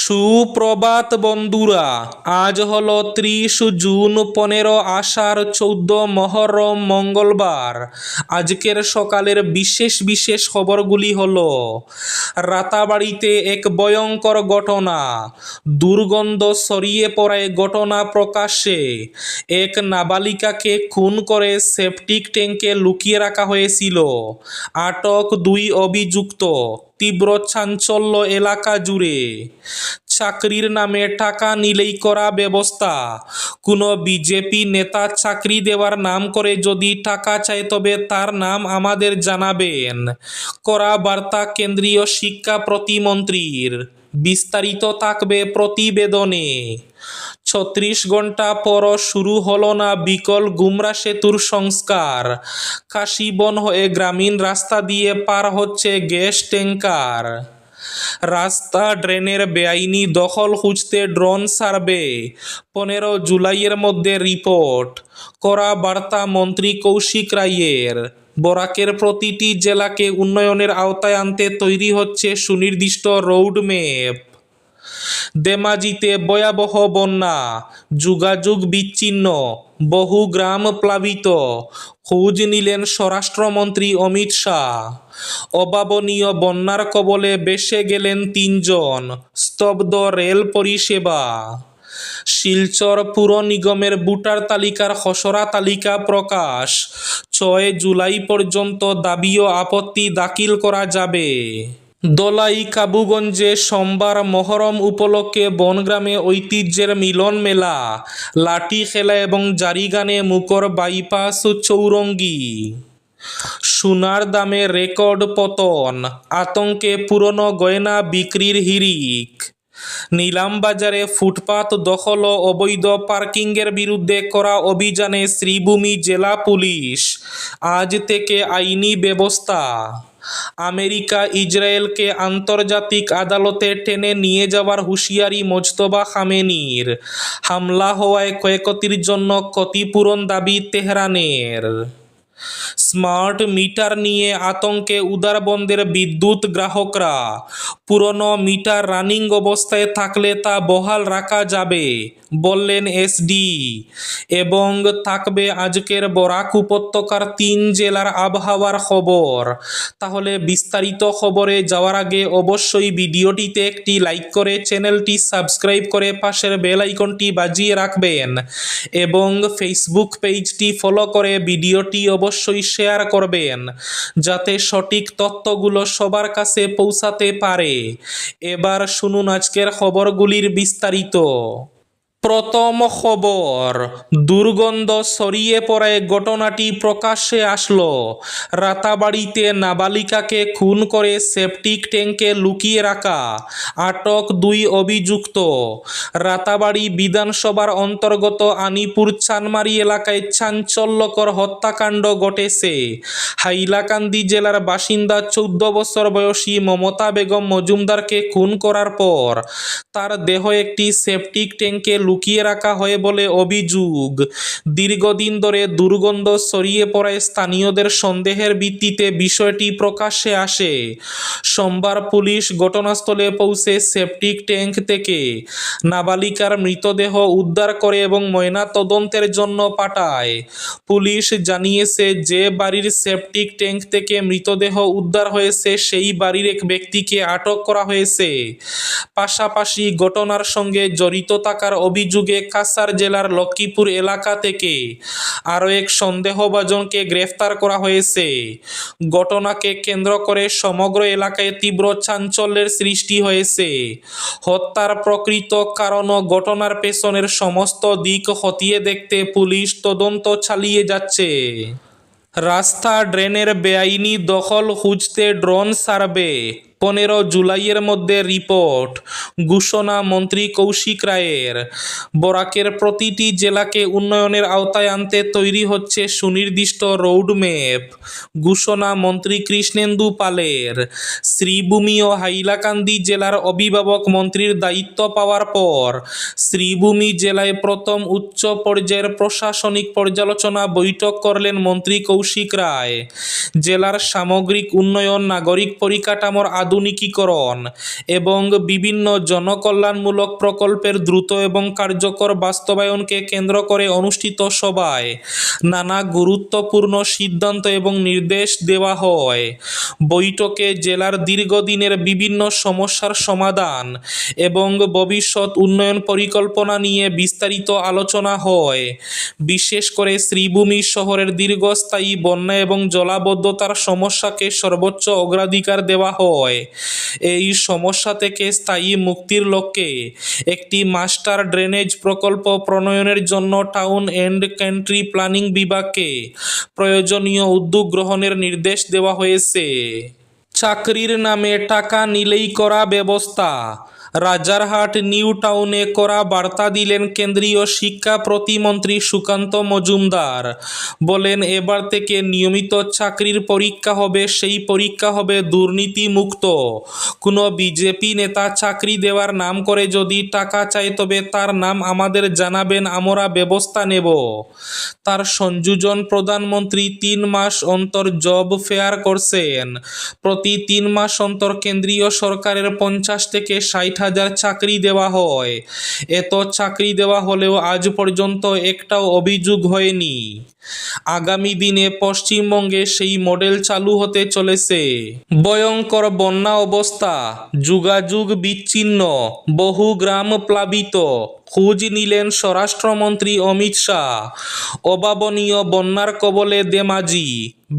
সুপ্রভাত বন্ধুরা, আজ হলো 30 জুন, 15 আষাঢ়, 14 মহরম, মঙ্গলবার। আজকের সকালের বিশেষ বিশেষ খবরগুলি হলো: রাতাবাড়িতে এক ভয়ঙ্কর ঘটনা, দুর্গন্ধ ছড়িয়ে পড়ায় ঘটনা প্রকাশ্যে, এক নাবালিকাকে খুন করে সেপটিক ট্যাঙ্কে লুকিয়ে রাখা হয়েছিল, আটক 2 অভিযুক্ত, তীব্র চাঞ্চল্য এলাকা জুড়ে। চাকরির নামে টাকা নিলেই করা ব্যবস্থা, কোনো বিজেপি নেতা চাকরি দেওয়ার নাম করে যদি টাকা চায় তবে তার নাম আমাদের জানাবেন, কড়া বার্তা কেন্দ্রীয় শিক্ষা প্রতিমন্ত্রীর। বিস্তারিত থাকবে প্রতিবেদনে। 36 ঘন্টা পরও শুরু হলো না বিকল গুমরা সেতুর সংস্কার। কাশীবন হয়ে গ্রামীণ রাস্তা দিয়ে পার হচ্ছে গ্যাস ট্যাঙ্কার। রাস্তা ড্রেনের বেআইনি দখল খুঁজতে ড্রোন সার্ভে, 15 জুলাইয়ের মধ্যে রিপোর্ট। কড়া বার্তা মন্ত্রী কৌশিক রায়ের। বরাকের প্রতিটি জেলাকে উন্নয়নের আওতায় আনতে তৈরি হচ্ছে সুনির্দিষ্ট রোডম্যাপ। ধেমাজিতে ভয়াবহ বন্যা, যোগাযোগ বিচ্ছিন্ন, বহু গ্রাম প্লাবিত, খোঁজ নিলেন স্বরাষ্ট্রমন্ত্রী অমিত শাহ। অভাবনীয় বন্যার কবলে ভেসে গেলেন 3 জন, স্তব্ধ রেল পরিষেবা। শিলচর পুর নিগমের ভোটার তালিকার খসড়া তালিকা প্রকাশ, 6 জুলাই পর্যন্ত দাবি ও আপত্তি দাখিল করা যাবে। দলাই কাবুগঞ্জে সোমবার মহরম উপলক্ষে বনগ্রামে ঐতিহ্যের মিলন মেলা, লাঠি খেলা এবং জারিগানে মুখর বাইপাস চৌরঙ্গি। সোনার দামে রেকর্ড পতন, আতঙ্কে পুরনো গয়না বিক্রির হিড়িক। নিলামবাজারে ফুটপাত দখল ও অবৈধ পার্কিংয়ের বিরুদ্ধে করা অভিযানে শ্রীভূমি জেলা পুলিশ, আজ থেকে আইনি ব্যবস্থা। আমেরিকা ইসরায়েলকে আন্তর্জাতিক আদালতে টেনে নিয়ে যাওয়ার হুঁশিয়ারি মোজতবা খামেনির, হামলা হওয়ায় ক্ষয়ক্ষতির জন্য ক্ষতিপূরণ দাবি তেহরানের। স্মার্ট মিটার নিয়ে আতঙ্কে উদারবন্দের বিদ্যুৎ গ্রাহকরা, পুরনো মিটার রানিং অবস্থায় থাকলে তা বহাল রাখা যাবে বললেন এসডি। এবং থাকবে আজকের বরাক উপত্যকার 3 জেলার আবহাওয়ার খবর। তাহলে বিস্তারিত খবরে যাওয়ার আগে অবশ্যই ভিডিওটিতে একটি লাইক করে চ্যানেলটি সাবস্ক্রাইব করে পাশের বেল আইকনটি বাজিয়ে রাখবেন এবং ফেসবুক পেজটি ফলো করে ভিডিওটি অবশ্যই শেয়ার করবেন যাতে সঠিক তথ্যগুলো সবার কাছে পৌঁছাতে পারে। এবার শুনুন আজকের খবরগুলির বিস্তারিত। প্রথম খবর, দুর্গন্ধ ছড়িয়ে পড়ায় ঘটনাটি প্রকাশ্যে আসলো। রাতাবাড়িতে নাবালিকাকে খুন করে সেপটিক ট্যাঙ্কে লুকিয়ে রাখা, আটক 2 অভিযুক্ত। রাতাবাড়ি বিধানসভার অন্তর্গত আনিপুর চানমারি এলাকায় চাঞ্চল্যকর হত্যাকাণ্ড ঘটেছে। হাইলাকান্দি জেলার বাসিন্দা 14 বছর বয়সী মমতা বেগম মজুমদারকে খুন করার পর তার দেহ একটি সেপটিক ট্যাঙ্কে লুকিয়ে রাখা হয় বলে অভিযোগ। দীর্ঘদিন ধরে দুর্গন্ধ ছড়িয়ে পড়ায় স্থানীয়দের সন্দেহের ভিত্তিতে বিষয়টি প্রকাশ্যে আসে। সোমবার পুলিশ ঘটনাস্থলে পৌঁছে সেপটিক ট্যাঙ্ক থেকে নাবালিকার মৃতদেহ উদ্ধার করে এবং ময়নাতদন্তের জন্য পাঠায়। পুলিশ জানিয়েছে যে বাড়ির সেপটিক ট্যাঙ্ক থেকে মৃতদেহ উদ্ধার হয়েছে সেই বাড়ির এক ব্যক্তিকে আটক করা হয়েছে। পাশাপাশি ঘটনার সঙ্গে জড়িত থাকার অভিযোগে কাছাড় জেলার লক্ষ্মীপুর এলাকা থেকে আরও এক সন্দেহভাজনকে গ্রেফতার করা হয়েছে। ঘটনাকে কেন্দ্র করে সমগ্র এলাকায় তীব্র চাঞ্চল্যের সৃষ্টি হয়েছে। হত্যার প্রকৃত কারণ ও ঘটনার পেছনের সমস্ত দিক খতিয়ে দেখতে পুলিশ তদন্ত চালিয়ে যাচ্ছে। রাস্তা ড্রেনের বেআইনি দখল খুঁজতে ড্রোন সার্ভে, 15 জুলাইয়ের মধ্যে রিপোর্ট, ঘোষণা মন্ত্রী কৌশিক রায়ের। বরাকের প্রতিটি জেলাকে উন্নয়নের আওতায় আনতে তৈরি হচ্ছে সুনির্দিষ্ট রোডম্যাপ, ঘোষণা মন্ত্রী কৃষ্ণেন্দু পালের। শ্রীভূমি ও হাইলাকান্দি জেলার অভিভাবক মন্ত্রীর দায়িত্ব পাওয়ার পর শ্রীভূমি জেলায় প্রথম উচ্চ পর্যায়ের প্রশাসনিক পর্যালোচনা বৈঠক করলেন মন্ত্রী কৌশিক রায়। জেলার সামগ্রিক উন্নয়ন, নাগরিক পরিকাঠামোর আধুনিকীকরণ এবং বিভিন্ন জনকল্যাণমূলক প্রকল্পের দ্রুত এবং কার্যকর বাস্তবায়নকে কেন্দ্র করে অনুষ্ঠিত সভায় নানা গুরুত্বপূর্ণ সিদ্ধান্ত এবং নির্দেশ দেওয়া হয়। বৈঠকে জেলার দীর্ঘদিনের বিভিন্ন সমস্যার সমাধান এবং ভবিষ্যৎ উন্নয়ন পরিকল্পনা নিয়ে বিস্তারিত আলোচনা হয়। বিশেষ করে শ্রীভূমি শহরের দীর্ঘস্থায়ী বন্যা এবং জলাবদ্ধতার সমস্যাকে সর্বোচ্চ অগ্রাধিকার দেওয়া হয়। এই সমস্যা থেকে স্থায়ী মুক্তির লক্ষ্যে একটি মাস্টার ড্রেনেজ প্রকল্প প্রণয়নের জন্য টাউন অ্যান্ড কান্ট্রি প্ল্যানিং বিভাগকে প্রয়োজনীয় উদ্যোগ গ্রহণের নির্দেশ দেওয়া হয়েছে। চাকরির নামে টাকা নিলেই করা ব্যবস্থা। রাজারহাট নিউ টাউনে কড়া বার্তা দিলেন কেন্দ্রীয় শিক্ষা প্রতিমন্ত্রী সুকান্ত মজুমদার। বলেন, এবার থেকে নিয়মিত চাকরির পরীক্ষা হবে, সেই পরীক্ষা হবে দুর্নীতিমুক্ত। কোনো বিজেপি নেতা চাকরি দেওয়ার নাম করে যদি টাকা চায় তবে তার নাম আমাদের জানাবেন, আমরা ব্যবস্থা নেব। তার সংযোজন, প্রধানমন্ত্রী 3 মাস অন্তর জব ফেয়ার করছেন। প্রতি 3 মাস অন্তর কেন্দ্রীয় সরকারের 50 থেকে 60,000 চাকরি দেওয়া হয়। এত চাকরি দেওয়া হলেও আজ পর্যন্ত একটাও অভিযোগ হয়নি। আগামী দিনে পশ্চিমবঙ্গে সেই মডেল চালু হতে চলেছে। ভয়ঙ্কর বন্যা অবস্থা, যোগাযোগ বিচ্ছিন্ন, বহু গ্রাম প্লাবিত। খোঁজ নিলেন স্বরাষ্ট্রমন্ত্রী অমিত শাহ। অভাবনীয় বন্যার কবলে ধেমাজি,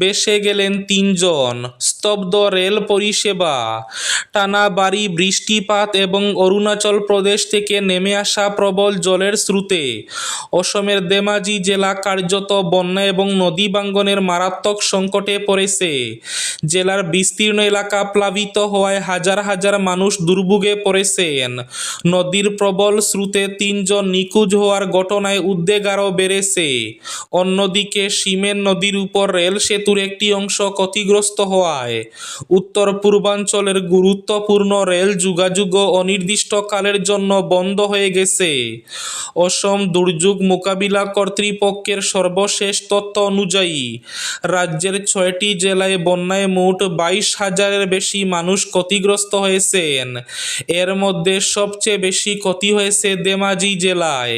বেসে গেলেন 3 জন। স্তব্ধ রেল পরিষেবা, টানা ভারী বৃষ্টিপাত এবং অরুণাচল প্রদেশ থেকে নেমে আসা প্রবল জলের স্রোতে অসমের ধেমাজি জেলা কার্যত বন্যা এবং নদী ভাঙ্গনের মারাত্মক সংকটে পড়েছে। জেলার বিস্তীর্ণ এলাকা প্লাবিত হওয়ায় হাজার হাজার মানুষ দুর্ভোগে পড়েছেন। নদীর প্রবল স্রোতে 3 জন নিখোঁজ হওয়ার ঘটনায় উদ্বেগ আরও বেড়েছে। অন্যদিকে সিমেন নদীর উপর রেল সেতুর একটি অংশ ক্ষতিগ্রস্ত হওয়ায় উত্তর পূর্বাঞ্চলের গুরুত্বপূর্ণ রেল যোগাযোগ অনির্দিষ্টকালের জন্য বন্ধ হয়ে গেছে। অসম দুর্যোগ মোকাবিলা কর্তৃপক্ষের সর্বশেষ তথ্য অনুযায়ী রাজ্যের 6টি জেলায় বন্যায় মোট 22,000-এর বেশি মানুষ ক্ষতিগ্রস্ত হয়েছেন। এর মধ্যে সবচেয়ে বেশি ক্ষতি হয়েছে ধেমাজি জেলায়।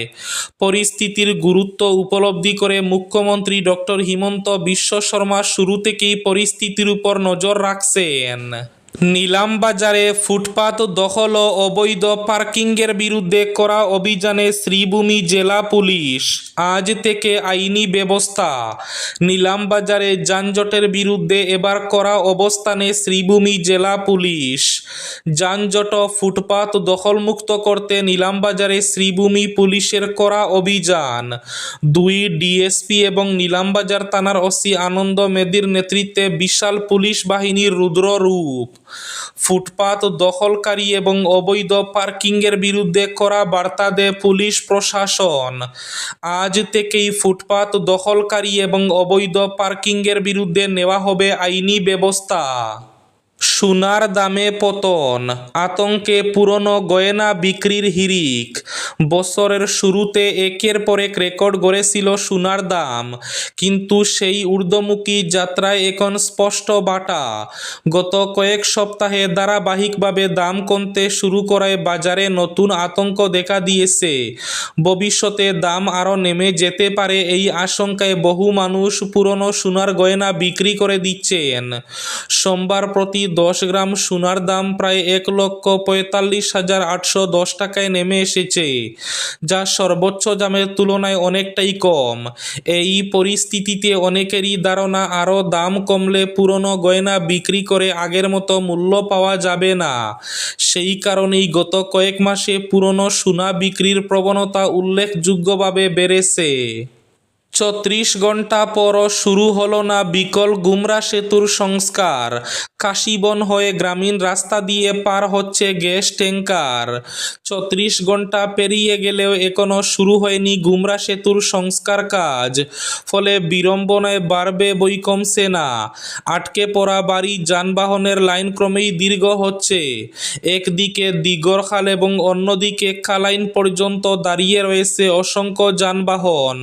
পরিস্থিতির গুরুত্ব উপলব্ধি করে মুখ্যমন্ত্রী ডক্টর হিমন্ত বিশ্ব শর্মা শুরু থেকেই পরিস্থিতির উপর নজর রাখছেন। নিলামবাজারে ফুটপাত দখল ও অবৈধ পার্কিংয়ের বিরুদ্ধে কড়া অভিযানে শ্রীভূমি জেলা পুলিশ। আজ থেকে আইনি ব্যবস্থা। নিলামবাজারে যানজটের বিরুদ্ধে এবার কড়া অবস্থানে শ্রীভূমি জেলা পুলিশ। যানজট ও ফুটপাত দখলমুক্ত করতে নিলামবাজারে শ্রীভূমি পুলিশের কড়া অভিযান। 2 ডিএসপি এবং নিলামবাজার থানার ওসি আনন্দ মেদির নেতৃত্বে বিশাল পুলিশ বাহিনীর রুদ্র রূপ। ফুটপাত দখলকারী এবং অবৈধ পার্কিংয়ের বিরুদ্ধে কড়া বার্তা দেয় পুলিশ প্রশাসন। আজ থেকেই ফুটপাত দখলকারী এবং অবৈধ পার্কিংয়ের বিরুদ্ধে নেওয়া হবে আইনি ব্যবস্থা। সোনার দামে পতন, আতঙ্কে পুরনো গয়না বিক্রির হিড়িক। বছরের শুরুতে একের পর এক রেকর্ড গড়েছিল সোনার দাম, কিন্তু সেই ঊর্ধ্বমুখী যাত্রায় এখন স্পষ্ট বাটা। গত কয়েক সপ্তাহে ধারাবাহিকভাবে দাম কমতে শুরু করায় বাজারে নতুন আতঙ্ক দেখা দিয়েছে। ভবিষ্যতে দাম আরও নেমে যেতে পারে এই আশঙ্কায় বহু মানুষ পুরনো সোনার গয়না বিক্রি করে দিচ্ছেন। সোমবার প্রতি 10 গ্রাম সোনার দাম প্রায় 1,45,810 টাকায় নেমে এসেছে, যা সর্বোচ্চ দামের তুলনায় অনেকটাই কম। এই পরিস্থিতিতে অনেকেরই ধারণা আরও দাম কমলে পুরনো গয়না বিক্রি করে আগের মতো মূল্য পাওয়া যাবে না। সেই কারণেই গত কয়েক মাসে পুরনো সোনা বিক্রির প্রবণতা উল্লেখযোগ্যভাবে বেড়েছে। 34 ঘন্টা পরও শুরু হলো না বিকল গুমরা সেতুর সংস্কার। কাশিবন হয়ে গ্রামীণ রাস্তা দিয়ে পার হচ্ছে গ্যাস ট্যাঙ্কার। 34 ঘন্টা পেরিয়ে গেলেও এখনও শুরু হয়নি গুমরা সেতুর সংস্কার কাজ। ফলে বিড়ম্বনায় বাড়বে বই কমছে না। আটকে পড়া বাড়ি যানবাহনের লাইন ক্রমেই দীর্ঘ হচ্ছে। একদিকে দিগরখাল এবং অন্যদিকে কালাইন পর্যন্ত দাঁড়িয়ে রয়েছে অসংখ্য যানবাহন।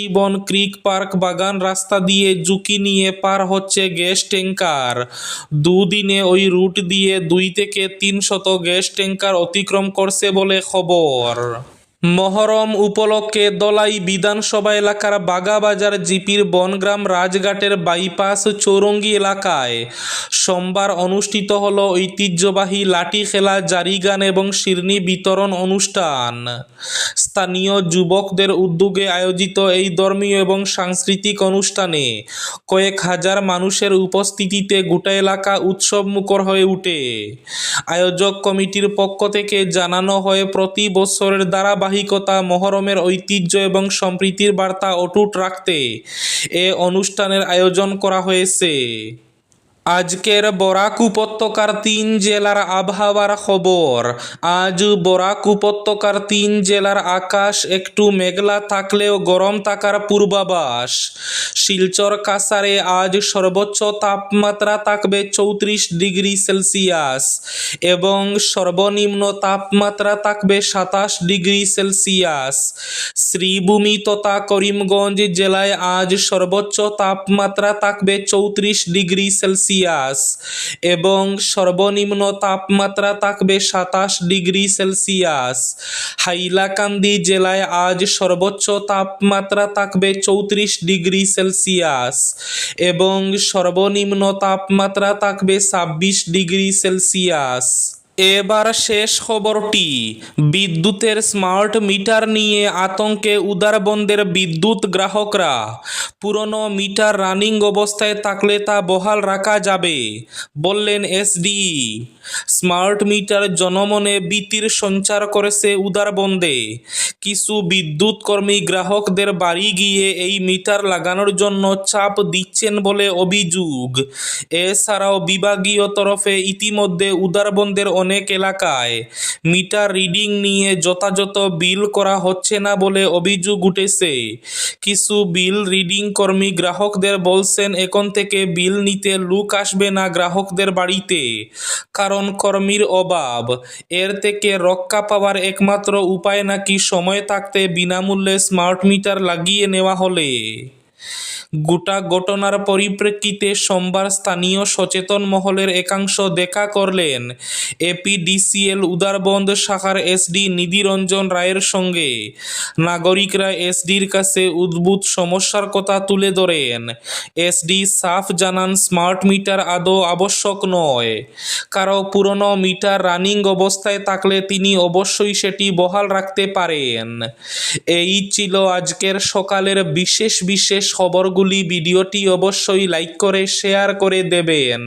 কাশীবন ক্রিক পার্ক বাগান রাস্তা দিয়ে ঝুঁকি নিয়ে পার হচ্ছে গ্যাস ট্যাঙ্কার। দুদিনে ওই রুট দিয়ে 2 থেকে 300 গ্যাস ট্যাঙ্কার অতিক্রম করছে বলে খবর। মহরম উপলক্ষে দলাই বিধানসভা এলাকার বাগাবাজার জিপির বনগ্রাম রাজঘাটের বাইপাস চৌরঙ্গি এলাকায় সোমবার অনুষ্ঠিত হল ঐতিহ্যবাহী লাঠি খেলা, জারি গান এবং শিরনি বিতরণ অনুষ্ঠান। স্থানীয় যুবকদের উদ্যোগে আয়োজিত এই ধর্মীয় এবং সাংস্কৃতিক অনুষ্ঠানে কয়েক হাজার মানুষের উপস্থিতিতে গোটা এলাকা উৎসবমুখর হয়ে ওঠে। আয়োজক কমিটির পক্ষ থেকে জানানো হয়, প্রতি বছরের ধারাবাহিকতা মহরমের ঐতিহ্য এবং সম্প্রীতির বার্তা অটুট রাখতে এ অনুষ্ঠানের আয়োজন করা হয়েছে। আজকের বরাক উপত্যকার 3 জেলার আবহাওয়ার খবর। আজ বরাক উপত্যকার 3 জেলার আকাশ একটু মেঘলা থাকলেও গরম থাকার পূর্বাভাস। শিলচর কাছাড়ে আজ সর্বোচ্চ তাপমাত্রা থাকবে 34 ডিগ্রি সেলসিয়াস এবং সর্বনিম্ন তাপমাত্রা থাকবে 27 ডিগ্রি সেলসিয়াস। শ্রীভূমি তথা করিমগঞ্জ জেলায় আজ সর্বোচ্চ তাপমাত্রা থাকবে 34 ডিগ্রি সেলসিয়াস এবং সর্বনিম্ন তাপমাত্রা থাকবে 27 ডিগ্রি সেলসিয়াস। হাইলাকান্দি জেলায় আজ সর্বোচ্চ তাপমাত্রা থাকবে 34 ডিগ্রি সেলসিয়াস এবং সর্বনিম্ন তাপমাত্রা থাকবে 26 ডিগ্রি সেলসিয়াস। এবার শেষ খবরটি। বিদ্যুতের স্মার্ট মিটার নিয়ে আতঙ্কে উদারবন্দের বিদ্যুৎ গ্রাহকরা। পুরনো মিটার রানিং অবস্থায় থাকলে তা বহাল রাখা যাবে, বললেন এসডি। স্মার্ট মিটার জনমনে ভীতির সঞ্চার করেছে উদারবন্দে। কিছু বিদ্যুৎ কর্মী গ্রাহকদের বাড়ি গিয়ে এই মিটার লাগানোর জন্য চাপ দিচ্ছেন বলে অভিযোগ। এছাড়াও বিভাগীয় তরফে ইতিমধ্যে উদারবন্দের অনেক এলাকায় মিটার রিডিং নিয়ে যথাযথ বিল করা হচ্ছে না বলে অভিযোগ উঠেছে। কিছু বিল রিডিং কর্মী গ্রাহকদের বলছেন, এখন থেকে বিল নিতে লোক আসবে না গ্রাহকদের বাড়িতে, কারণ কর্মীর অভাব। এর থেকে রক্ষা পাওয়ার একমাত্র উপায় নাকি সময় থাকতে বিনামূল্যে স্মার্ট মিটার লাগিয়ে নেওয়া হলে। গোটা ঘটনার পরিপ্রেক্ষিতে সোমবার স্থানীয় সচেতন মহলের একাংশ দেখা করলেন এপিডিসিএল উদারবন্দ শাখার এসডি নিধিরঞ্জন রায়ের সঙ্গে। নাগরিকরা এসডির কাছে উদ্ভূত সমস্যার কথা তুলে ধরেন। এসডি সাফ জানান, স্মার্ট মিটার আদৌ আবশ্যক নয়। কারো পুরনো মিটার রানিং অবস্থায় থাকলে তিনি অবশ্যই সেটি বহাল রাখতে পারেন। এই ছিল আজকের সকালের বিশেষ খবরগুলি। ভিডিওটি অবশ্যই লাইক করে শেয়ার করে দেবেন।